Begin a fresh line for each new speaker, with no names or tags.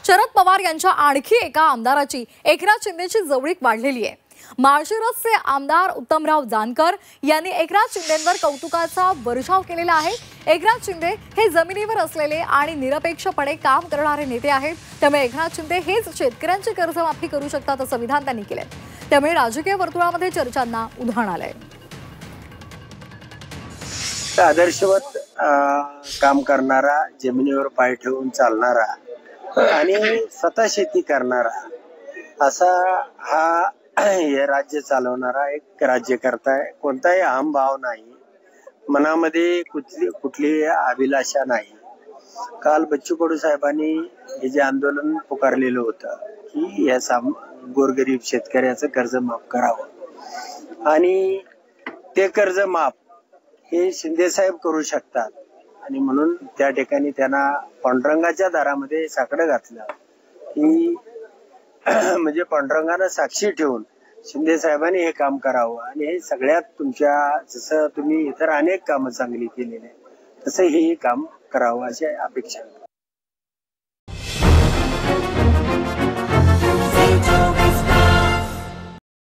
शरद पवार यांच्या आणखी एका आमदाराची एकनाथ शिंदेची जवळीक वाढलेली आहे। माळशिरसचे आमदार उत्तमराव जानकर यांनी एकनाथ शिंदेंवर कौतुकाचा वर्षाव केलेला आहे। एकनाथ शिंदे हे जमिनीवर असलेले आणि निरपेक्षपणे काम करणारे नेते आहेत। त्यामुळे एकनाथ शिंदे हेच शेतकऱ्यांची कर्जमाफी करू शकतात असं विधान त्यांनी केले। त्यामुळे राजकीय वर्तुळामध्ये चर्चांना उधाण आलंय।
आदर्शवत काम करणारा, जमिनीवर पाय ठेवून चालणारा आणि स्वतः शेती करणारा असा हा हे राज्य चालवणारा एक राज्यकर्ता आहे। कोणताही अहंभाव नाही, मनामध्ये कुठली अभिलाषा नाही। काल बच्चू कडू साहेबांनी हे जे आंदोलन पुकारलेलं होतं की या गोरगरीब शेतकऱ्याचं कर्ज माफ करावं आणि ते कर्ज माफ हे शिंदे साहेब करू शकतात आणि म्हणून त्या ठिकाणी त्यांना पांडुरंगाच्या दारामध्ये साकडं घातलं की म्हणजे पांडुरंगानं साक्षी ठेवून शिंदे साहेबांनी हे काम करावं आणि हे सगळ्यात तुमच्या जसं तुम्ही इतर अनेक कामं चांगली केलेली तसं हे काम करावं अशी अपेक्षा।